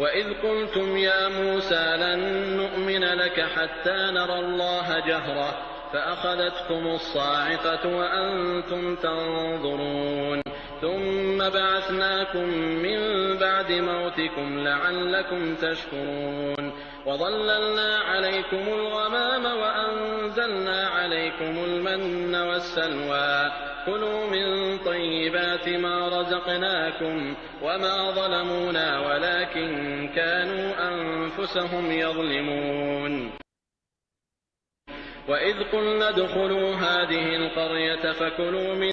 وإذ قلتم يا موسى لن نؤمن لك حتى نرى الله جهرة فأخذتكم الصاعقة وأنتم تنظرون ثم بعثناكم من بعد موتكم لعلكم تشكرون وظللنا عليكم الغمام وأنزلنا عليكم المن والسلوى كلوا من طيبات ما رزقناكم وما ظلمونا ولكن كانوا أنفسهم يظلمون وإذ قلنا ادخلوا هذه القرية فكلوا من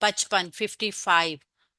55।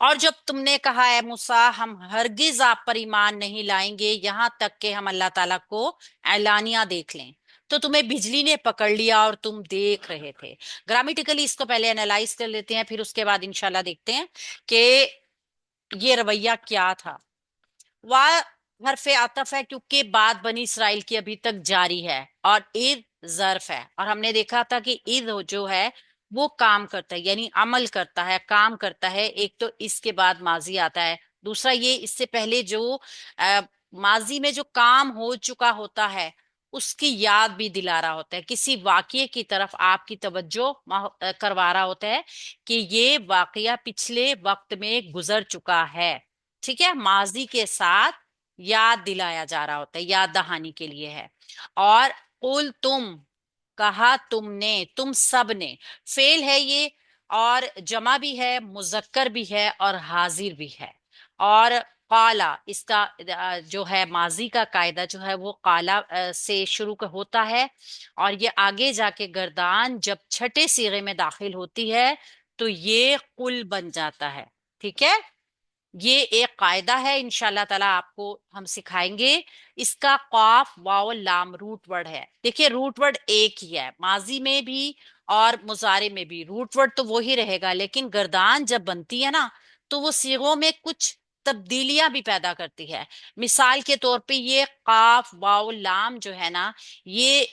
اور جب تم نے کہا اے موسیٰ ہم ہرگز آپ پر ایمان نہیں لائیں گے یہاں تک کہ ہم اللہ تعالیٰ کو اعلانیہ دیکھ لیں، تو تمہیں بجلی نے پکڑ لیا اور تم دیکھ رہے تھے۔ گرامیٹیکلی اس کو پہلے انالائز کر لیتے ہیں، پھر اس کے بعد انشاءاللہ دیکھتے ہیں کہ یہ رویہ کیا تھا۔ واہ حرف عطف ہے کیونکہ بات بنی اسرائیل کی ابھی تک جاری ہے، اور اذ ظرف ہے، اور ہم نے دیکھا تھا کہ اذ جو ہے وہ کام کرتا ہے، یعنی عمل کرتا ہے، کام کرتا ہے۔ ایک تو اس کے بعد ماضی آتا ہے، دوسرا یہ اس سے پہلے جو ماضی میں جو کام ہو چکا ہوتا ہے اس کی یاد بھی دلا رہا ہوتا ہے، کسی واقعے کی طرف آپ کی توجہ کروا رہا ہوتا ہے کہ یہ واقعہ پچھلے وقت میں گزر چکا ہے۔ ٹھیک ہے، ماضی کے ساتھ یاد دلایا جا رہا ہوتا ہے، یاد دہانی کے لیے ہے۔ اور قل تم، کہا تم نے، تم سب نے، فعل ہے یہ، اور جمع بھی ہے، مذکر بھی ہے، اور حاضر بھی ہے۔ اور قالا، اس کا جو ہے ماضی کا قاعدہ جو ہے وہ قالا سے شروع ہوتا ہے، اور یہ آگے جا کے گردان جب چھٹے صیغے میں داخل ہوتی ہے تو یہ قل بن جاتا ہے۔ ٹھیک ہے، یہ ایک قاعدہ ہے، انشاءاللہ تعالیٰ آپ کو ہم سکھائیں گے۔ اس کا قاف واو لام روٹ ورڈ ہے، دیکھیے روٹ ورڈ ایک ہی ہے، ماضی میں بھی اور مضارع میں بھی روٹ ورڈ تو وہی رہے گا، لیکن گردان جب بنتی ہے نا تو وہ صیغوں میں کچھ تبدیلیاں بھی پیدا کرتی ہے۔ مثال کے طور پہ یہ قاف واو لام جو ہے نا، یہ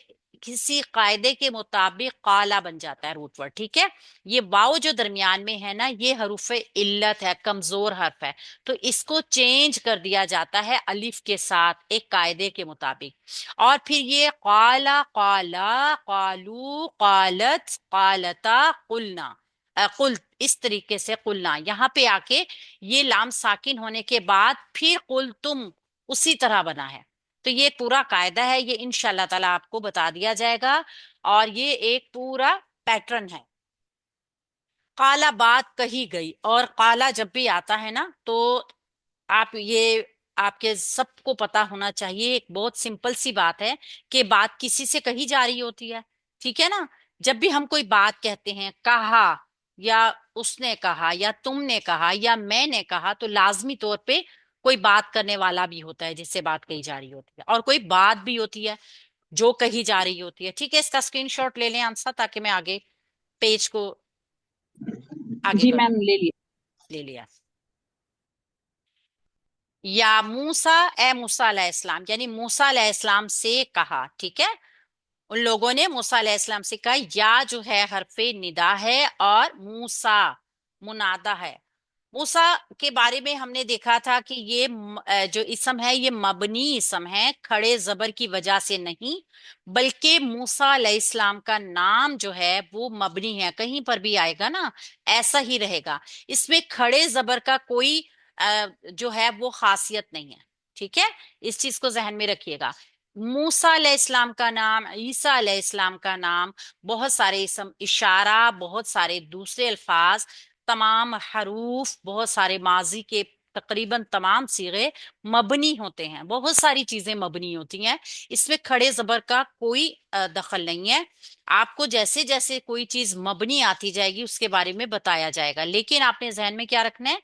کسی قاعدے کے مطابق قالا بن جاتا ہے روٹ ورڈ۔ ٹھیک ہے، یہ واو جو درمیان میں ہے نا یہ حروف علت ہے، کمزور حرف ہے، تو اس کو چینج کر دیا جاتا ہے الف کے ساتھ ایک قاعدے کے مطابق۔ اور پھر یہ قالا، قالا، قالو، قالت، قالتا، قلنا، قلت، اس طریقے سے قلنا، یہاں پہ آ کے یہ لام ساکن ہونے کے بعد پھر قل تم اسی طرح بنا ہے۔ تو یہ پورا قاعدہ ہے، یہ انشاءاللہ تعالیٰ آپ کو بتا دیا جائے گا، اور یہ ایک پورا پیٹرن ہے۔ قالا، بات کہی گئی، اور قالا جب بھی آتا ہے نا تو آپ یہ، آپ کے سب کو پتا ہونا چاہیے، ایک بہت سمپل سی بات ہے کہ بات کسی سے کہی جا رہی ہوتی ہے۔ ٹھیک ہے نا، جب بھی ہم کوئی بات کہتے ہیں، کہا، یا اس نے کہا، یا تم نے کہا، یا میں نے کہا، تو لازمی طور پہ کوئی بات کرنے والا بھی ہوتا ہے جس سے بات کہی جا رہی ہوتی ہے، اور کوئی بات بھی ہوتی ہے جو کہی جا رہی ہوتی ہے۔ ٹھیک ہے، اس کا اسکرین شاٹ لے لیں آنسر، تاکہ میں آگے پیج کو آگے جی بڑھوں۔ میم لے لیا۔ لے لیا۔ یا موسیٰ، اے موسیٰ علیہ السلام، یعنی موسیٰ علیہ السلام سے کہا۔ ٹھیک ہے، ان لوگوں نے موسیٰ علیہ السلام سے کہا، یا جو ہے حرف ندا ہے، اور موسیٰ منادہ ہے۔ موسیٰ کے بارے میں ہم نے دیکھا تھا کہ یہ جو اسم ہے یہ مبنی اسم ہے، کھڑے زبر کی وجہ سے نہیں، بلکہ موسیٰ علیہ السلام کا نام جو ہے وہ مبنی ہے، کہیں پر بھی آئے گا نا ایسا ہی رہے گا، اس میں کھڑے زبر کا کوئی جو ہے وہ خاصیت نہیں ہے۔ ٹھیک ہے، اس چیز کو ذہن میں رکھیے گا۔ موسیٰ علیہ السلام کا نام، عیسیٰ علیہ السلام کا نام، بہت سارے اسم اشارہ، بہت سارے دوسرے الفاظ، تمام حروف، بہت سارے ماضی کے تقریباً تمام صیغے مبنی ہوتے ہیں، بہت ساری چیزیں مبنی ہوتی ہیں، اس میں کھڑے زبر کا کوئی دخل نہیں ہے۔ آپ کو جیسے جیسے کوئی چیز مبنی آتی جائے گی اس کے بارے میں بتایا جائے گا، لیکن آپ نے ذہن میں کیا رکھنا ہے،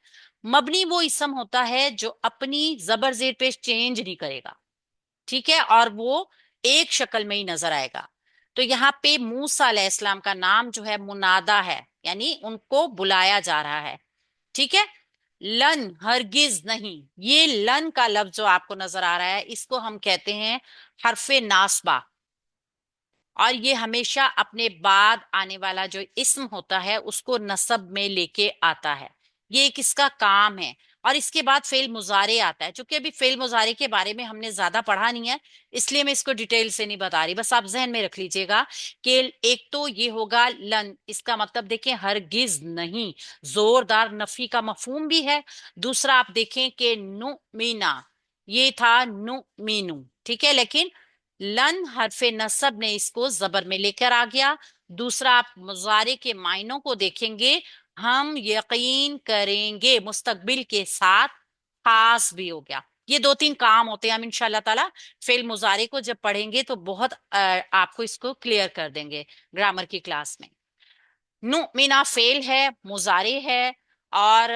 مبنی وہ اسم ہوتا ہے جو اپنی زبر زیر پیش چینج نہیں کرے گا۔ ٹھیک ہے، اور وہ ایک شکل میں ہی نظر آئے گا۔ تو یہاں پہ موسیٰ علیہ السلام کا نام جو ہے منادا ہے، یعنی ان کو بلایا جا رہا ہے۔ ٹھیک ہے، لن، ہرگز نہیں، یہ لن کا لفظ جو آپ کو نظر آ رہا ہے اس کو ہم کہتے ہیں حرف ناصبہ، اور یہ ہمیشہ اپنے بعد آنے والا جو اسم ہوتا ہے اس کو نصب میں لے کے آتا ہے، یہ ایک اس کا کام ہے۔ اور اس کے بعد فعل مضارع آتا ہے، چونکہ ابھی فعل مضارع کے بارے میں ہم نے زیادہ پڑھا نہیں ہے اس لیے میں اس کو ڈیٹیل سے نہیں بتا رہی، بس آپ ذہن میں رکھ لیجئے گا کہ ایک تو یہ ہوگا لن، اس کا مطلب دیکھیں ہرگز نہیں، زوردار نفی کا مفہوم بھی ہے۔ دوسرا آپ دیکھیں کہ نؤمنا، یہ تھا نؤمنو، ٹھیک ہے، لیکن لن حرف نصب نے اس کو زبر میں لے کر آ گیا۔ دوسرا آپ مضارع کے معنوں کو دیکھیں گے، ہم یقین کریں گے، مستقبل کے ساتھ خاص بھی ہو گیا۔ یہ دو تین کام ہوتے ہیں، ہم انشاءاللہ تعالیٰ فعل مضارع کو جب پڑھیں گے تو بہت آپ کو اس کو کلیئر کر دیں گے گرامر کی کلاس میں۔ نؤمنا فعل ہے، مضارع ہے، اور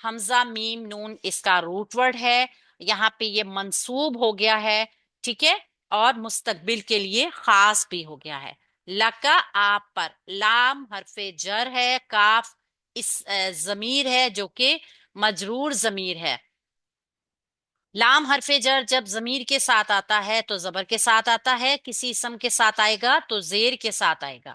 حمزہ میم نون اس کا روٹ ورڈ ہے، یہاں پہ یہ منصوب ہو گیا ہے، ٹھیک ہے، اور مستقبل کے لیے خاص بھی ہو گیا ہے۔ لکا آپ پر، لام حرف جر ہے، کاف اس ضمیر ہے جو کہ مجرور ضمیر ہے۔ لام حرف جر جب ضمیر کے ساتھ آتا ہے تو زبر کے ساتھ آتا ہے، کسی اسم کے ساتھ آئے گا تو زیر کے ساتھ آئے گا۔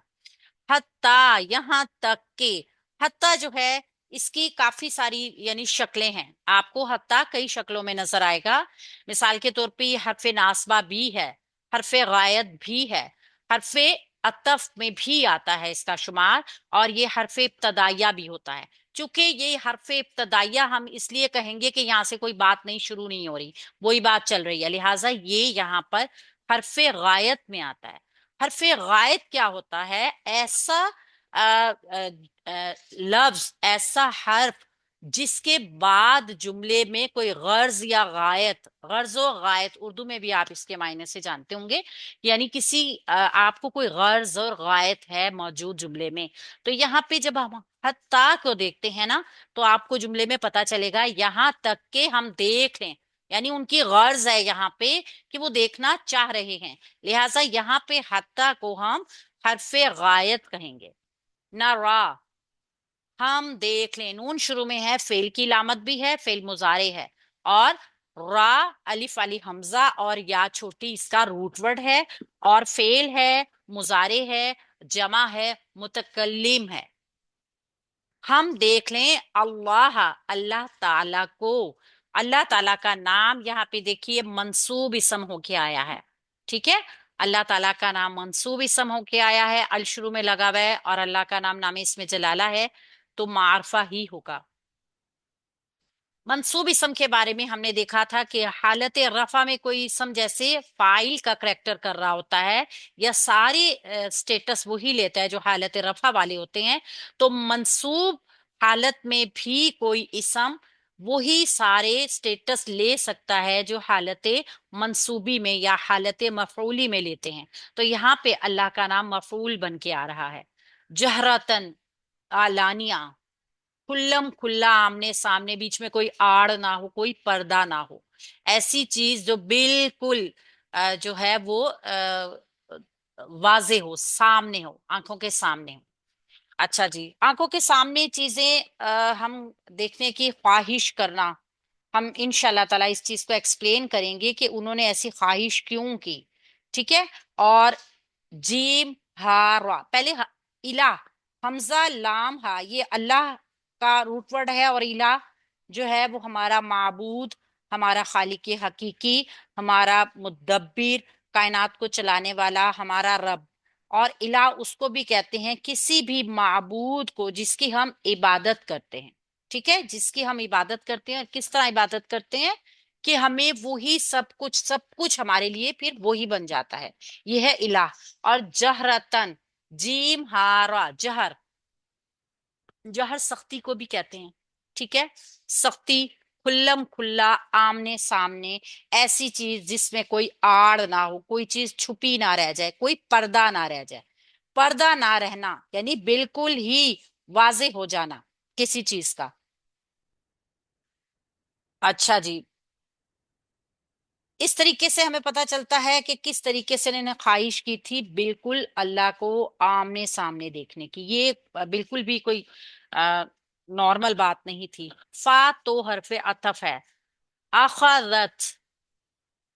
حتی یہاں تک کہ، حتی جو ہے اس کی کافی ساری یعنی شکلیں ہیں، آپ کو حتی کئی شکلوں میں نظر آئے گا۔ مثال کے طور پہ یہ حرف ناصبہ بھی ہے، حرف غایت بھی ہے، حرف عطف میں بھی آتا ہے اس کا شمار، اور یہ حرف ابتدائیہ بھی ہوتا ہے۔ چونکہ یہ حرف ابتدائیہ ہم اس لیے کہیں گے کہ یہاں سے کوئی بات نہیں شروع نہیں ہو رہی، وہی بات چل رہی ہے، لہٰذا یہ یہاں پر حرف غایت میں آتا ہے۔ حرف غائب کیا ہوتا ہے؟ ایسا لفظ، ایسا حرف جس کے بعد جملے میں کوئی غرض یا غایت، غرض و غایت اردو میں بھی آپ اس کے معنی سے جانتے ہوں گے، یعنی کسی آپ کو کوئی غرض اور غایت ہے موجود جملے میں، تو یہاں پہ جب ہم حتی کو دیکھتے ہیں نا تو آپ کو جملے میں پتا چلے گا یہاں تک کہ ہم دیکھ لیں، یعنی ان کی غرض ہے یہاں پہ کہ وہ دیکھنا چاہ رہے ہیں، لہٰذا یہاں پہ حتی کو ہم حرف غایت کہیں گے۔ نہ را، ہم دیکھ لیں، نون شروع میں ہے، فعل کی علامت بھی ہے، فعل مضارع ہے، اور را الف علی حمزہ اور یا چھوٹی اس کا روٹ ورڈ ہے، اور فعل ہے، مضارع ہے، جمع ہے، متکلم ہے۔ ہم دیکھ لیں اللہ، اللہ تعالی کو، اللہ تعالی کا نام یہاں پہ دیکھیے منصوب اسم ہو کے آیا ہے، ٹھیک ہے، اللہ تعالیٰ کا نام منصوب اسم ہو کے آیا ہے، الشروع میں لگا ہوا ہے، اور اللہ کا نام نام اسم جلالہ ہے تو معرفہ ہی ہوگا۔ منصوب اسم کے بارے میں ہم نے دیکھا تھا کہ حالت رفع میں کوئی اسم جیسے فاعل کا کریکٹر کر رہا ہوتا ہے یا سارے سٹیٹس وہی لیتا ہے جو حالت رفع والے ہوتے ہیں، تو منصوب حالت میں بھی کوئی اسم وہی سارے سٹیٹس لے سکتا ہے جو حالت منصوبی میں یا حالت مفعولی میں لیتے ہیں، تو یہاں پہ اللہ کا نام مفعول بن کے آ رہا ہے۔ جہرتن، علانیہ، کھلم کھلا آمنے سامنے، بیچ میں کوئی آڑ نہ ہو، کوئی پردہ نہ ہو، ایسی چیز جو بالکل جو ہے وہ واضح ہو، سامنے ہو، آنکھوں کے سامنے ہو۔ اچھا جی، آنکھوں کے سامنے چیزیں ہم دیکھنے کی خواہش کرنا، ہم انشاءاللہ تعالیٰ اس چیز کو ایکسپلین کریں گے کہ انہوں نے ایسی خواہش کیوں کی، ٹھیک ہے۔ اور جیم ہا را، پہلے الہ، حمزہ لام ہا، یہ اللہ کا روٹ ورڈ ہے، اور الہ جو ہے وہ ہمارا معبود، ہمارا خالق حقیقی، ہمارا مدبر، کائنات کو چلانے والا، ہمارا رب، اور الہ اس کو بھی کہتے ہیں کسی بھی معبود کو جس کی ہم عبادت کرتے ہیں، ٹھیک ہے، جس کی ہم عبادت کرتے ہیں، کس طرح عبادت کرتے ہیں کہ ہمیں وہی سب کچھ ہمارے لیے پھر وہی بن جاتا ہے، یہ ہے الہ۔ اور جہرتن، جیم ہارا، جہر، جہر سختی کو بھی کہتے ہیں، ٹھیک ہے، سختی، کھلم کھلا، آمنے سامنے، ایسی چیز جس میں کوئی آڑ نہ ہو، کوئی چیز چھپی نہ رہ جائے، کوئی پردہ نہ رہ جائے، پردہ نہ رہنا یعنی بالکل ہی واضح ہو جانا کسی چیز کا۔ اچھا جی، اس طریقے سے ہمیں پتا چلتا ہے کہ کس طریقے سے انہوں نے خواہش کی تھی بالکل اللہ کو آمنے سامنے دیکھنے کی، یہ بالکل بھی کوئی نارمل بات نہیں تھی۔ فا تو حرف عطف ہے، اخذت،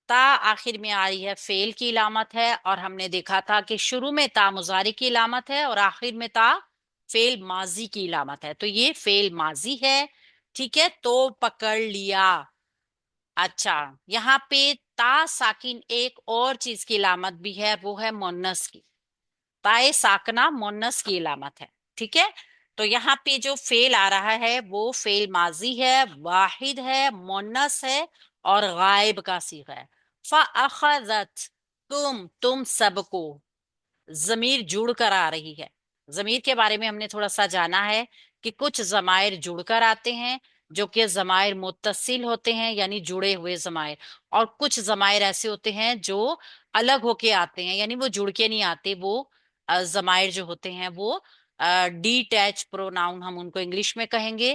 تا آخر میں آ رہی ہے، فعل کی علامت ہے، اور ہم نے دیکھا تھا کہ شروع میں تا مضارع کی علامت ہے اور آخر میں تا فعل ماضی کی علامت ہے، تو یہ فعل ماضی ہے، ٹھیک ہے، تو پکڑ لیا۔ اچھا، یہاں پہ تا ساکن ایک اور چیز کی علامت بھی ہے، وہ ہے مونس کی، تائے ساکنہ مونس کی علامت ہے، ٹھیک ہے، تو یہاں پہ جو فعل آ رہا ہے وہ فعل ماضی ہے، واحد ہے، مونس ہے، اور غائب کا صیغہ ہے۔ فَأَخَذَتْ، تم سب کو، ضمیر جڑ کر آ رہی ہے۔ ضمیر کے بارے میں ہم نے تھوڑا سا جانا ہے کہ کچھ ضمائر جڑ کر آتے ہیں جو کہ ضمائر متصل ہوتے ہیں یعنی جڑے ہوئے ضمائر، اور کچھ ضمائر ایسے ہوتے ہیں جو الگ ہو کے آتے ہیں یعنی وہ جڑ کے نہیں آتے، وہ ضمائر جو ہوتے ہیں وہ ڈی ٹیچ پروناؤن ہم ان کو انگلش میں کہیں گے،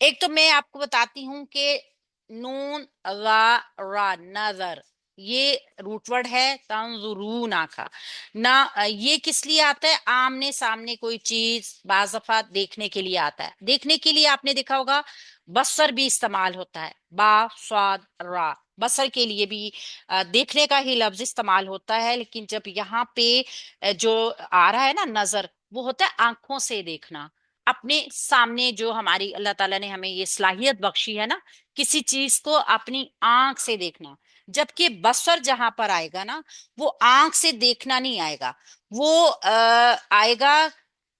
ایک تو میں آپ کو بتاتی ہوں کہ نون را را نظر، یہ روٹ ورڈ ہے تنظرون کا نہ، یہ کس لیے آتا ہے؟ آمنے سامنے کوئی چیز بعض دفعہ دیکھنے کے لیے آتا ہے. دیکھنے کے لیے آپ نے دیکھا ہوگا بصر بھی استعمال ہوتا ہے، با صاد را، بصر کے لیے بھی دیکھنے کا ہی لفظ استعمال ہوتا ہے. لیکن جب یہاں پہ جو آ رہا ہے نا نظر، وہ ہوتا ہے آنکھوں سے دیکھنا، اپنے سامنے. جو ہماری اللہ تعالیٰ نے ہمیں یہ صلاحیت بخشی ہے نا کسی چیز کو اپنی آنکھ سے دیکھنا. جبکہ بصر جہاں پر آئے گا نا، وہ آنکھ سے دیکھنا نہیں آئے گا، وہ آئے گا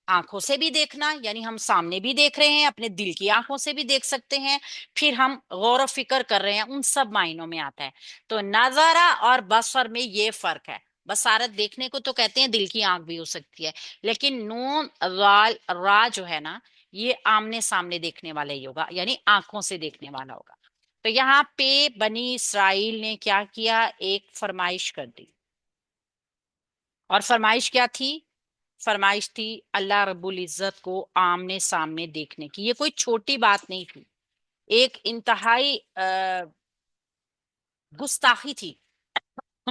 آنکھوں سے بھی دیکھنا، یعنی ہم سامنے بھی دیکھ رہے ہیں، اپنے دل کی آنکھوں سے بھی دیکھ سکتے ہیں، پھر ہم غور و فکر کر رہے ہیں، ان سب معنوں میں آتا ہے. تو نظارہ اور بصر میں یہ فرق ہے. بصارت دیکھنے کو تو کہتے ہیں، دل کی آنکھ بھی ہو سکتی ہے، لیکن نون رال را جو ہے نا، یہ آمنے سامنے دیکھنے والا ہی ہوگا، یعنی آنکھوں سے دیکھنے والا ہوگا. تو یہاں پہ بنی اسرائیل نے کیا کیا؟ ایک فرمائش کر دی. اور فرمائش کیا تھی؟ فرمائش تھی اللہ رب العزت کو آمنے سامنے دیکھنے کی. یہ کوئی چھوٹی بات نہیں تھی، ایک انتہائی گستاخی تھی.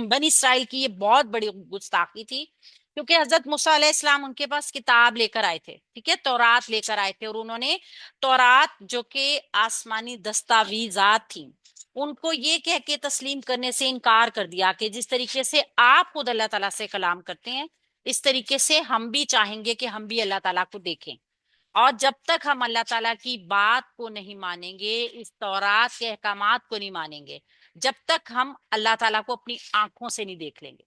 بنی اسرائیل کی یہ بہت بڑی گستاخی تھی، کیونکہ حضرت موسیٰ علیہ السلام ان کے پاس کتاب لے کر آئے تھے، ٹھیک ہے، تورات لے کر آئے تھے، اور انہوں نے تورات جو کہ آسمانی دستاویزات تھیں، ان کو یہ کہہ کے تسلیم کرنے سے انکار کر دیا کہ جس طریقے سے آپ خود اللہ تعالیٰ سے کلام کرتے ہیں، اس طریقے سے ہم بھی چاہیں گے کہ ہم بھی اللہ تعالیٰ کو دیکھیں. اور جب تک ہم اللہ تعالیٰ کی بات کو نہیں مانیں گے، اس تورات کے احکامات کو نہیں مانیں گے، جب تک ہم اللہ تعالیٰ کو اپنی آنکھوں سے نہیں دیکھ لیں گے.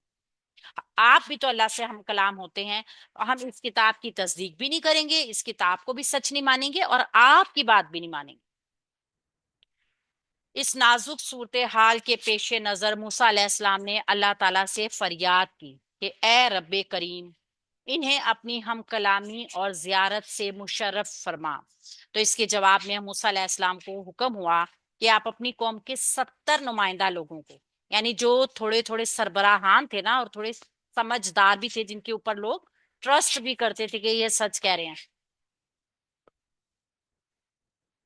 آپ بھی تو اللہ سے ہم کلام ہوتے ہیں، ہم اس کتاب کی تصدیق بھی نہیں کریں گے، اس کتاب کو بھی سچ نہیں مانیں گے، اور آپ کی بات بھی نہیں مانیں گے. اس نازک صورتحال کے پیش نظر موسیٰ علیہ السلام نے اللہ تعالیٰ سے فریاد کی کہ اے رب کریم، انہیں اپنی ہم کلامی اور زیارت سے مشرف فرما. تو اس کے جواب میں موسیٰ علیہ السلام کو حکم ہوا کہ آپ اپنی قوم کے 70 نمائندہ لوگوں کو، یعنی جو تھوڑے تھوڑے سربراہان تھے نا، اور تھوڑے سمجھدار بھی تھے، جن کے اوپر لوگ ٹرسٹ بھی کرتے تھے کہ یہ سچ کہہ رہے ہیں.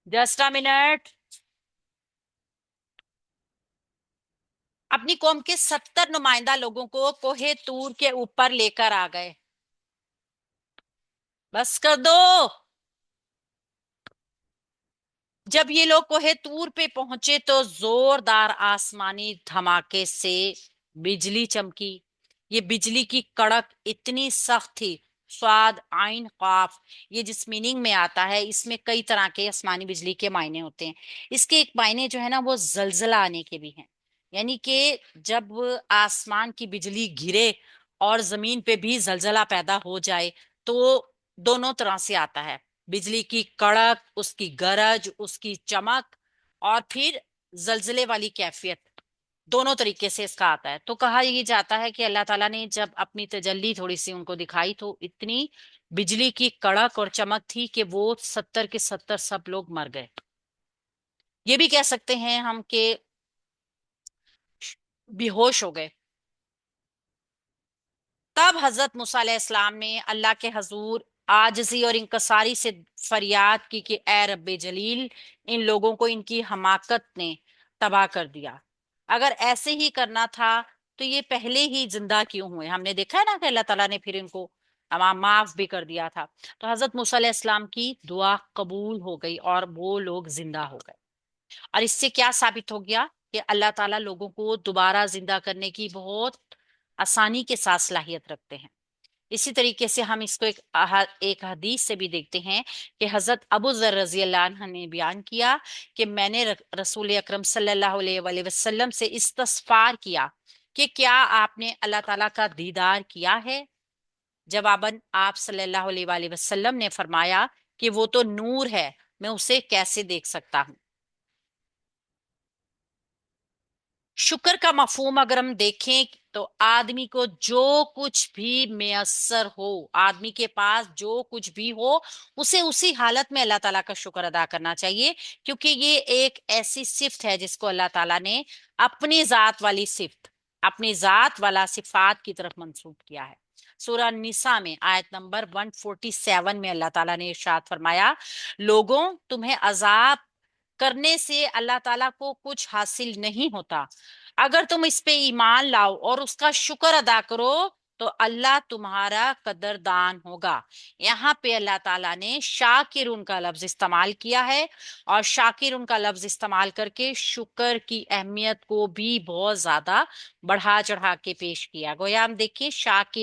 Just a minute. اپنی قوم کے 70 نمائندہ لوگوں کو کوہ طور کے اوپر لے کر آ گئے. بس کر دو. جب یہ لوگ کوہ طور پہ پہنچے تو زوردار آسمانی دھماکے سے بجلی چمکی. یہ بجلی کی کڑک اتنی سخت تھی، سواد عین قاف، یہ جس میننگ میں آتا ہے، اس میں کئی طرح کے آسمانی بجلی کے معنی ہوتے ہیں. اس کے ایک معنی جو ہے نا، وہ زلزلہ آنے کے بھی ہیں، یعنی کہ جب آسمان کی بجلی گرے اور زمین پہ بھی زلزلہ پیدا ہو جائے، تو دونوں طرح سے آتا ہے. بجلی کی کڑک، اس کی گرج، اس کی چمک، اور پھر زلزلے والی کیفیت، دونوں طریقے سے اس کا آتا ہے. تو کہا یہ جاتا ہے کہ اللہ تعالیٰ نے جب اپنی تجلی تھوڑی سی ان کو دکھائی، تو اتنی بجلی کی کڑک اور چمک تھی کہ وہ 70 کے 70 سب لوگ مر گئے. یہ بھی کہہ سکتے ہیں ہم کہ بے ہوش ہو گئے. تب حضرت موسیٰ علیہ السلام نے اللہ کے حضور عاجزی اور انکساری سے فریاد کی کہ اے رب جلیل، ان لوگوں کو ان کی حماقت نے تباہ کر دیا. اگر ایسے ہی کرنا تھا تو یہ پہلے ہی زندہ کیوں ہوئے؟ ہم نے دیکھا ہے نا کہ اللہ تعالیٰ نے پھر ان کو معاف بھی کر دیا تھا. تو حضرت موسیٰ علیہ السلام کی دعا قبول ہو گئی اور وہ لوگ زندہ ہو گئے. اور اس سے کیا ثابت ہو گیا؟ کہ اللہ تعالیٰ لوگوں کو دوبارہ زندہ کرنے کی بہت آسانی کے ساتھ صلاحیت رکھتے ہیں. اسی طریقے سے ہم اس کو ایک حدیث سے بھی دیکھتے ہیں کہ حضرت ابو ذر رضی اللہ عنہ نے بیان کیا کہ میں نے رسول اکرم صلی اللہ علیہ وآلہ وسلم سے استغفار کیا کہ کیا آپ نے اللہ تعالیٰ کا دیدار کیا ہے؟ جواباً آپ صلی اللہ علیہ وآلہ وسلم نے فرمایا کہ وہ تو نور ہے، میں اسے کیسے دیکھ سکتا ہوں. شکر کا مفہوم اگر ہم دیکھیں تو آدمی کو جو کچھ بھی میسر ہو، آدمی کے پاس جو کچھ بھی ہو، اسے اسی حالت میں اللہ تعالیٰ کا شکر ادا کرنا چاہیے، کیونکہ یہ ایک ایسی صفت ہے جس کو اللہ تعالیٰ نے اپنی ذات والی صفت، اپنی ذات والا صفات کی طرف منسوب کیا ہے. سورہ نساء میں آیت نمبر 147 میں اللہ تعالیٰ نے ارشاد فرمایا، لوگوں تمہیں عذاب کرنے سے اللہ تعالیٰ کو کچھ حاصل نہیں ہوتا، اگر تم اس پہ ایمان لاؤ اور اس کا شکر ادا کرو تو اللہ تمہارا قدردان ہوگا۔ یہاں پہ اللہ تعالیٰ نے شاکرون کا لفظ استعمال کیا ہے، اور شاکرون کا لفظ استعمال کر کے شکر کی اہمیت کو بھی بہت زیادہ بڑھا چڑھا کے پیش کیا۔ گویا ہم دیکھیں شاکر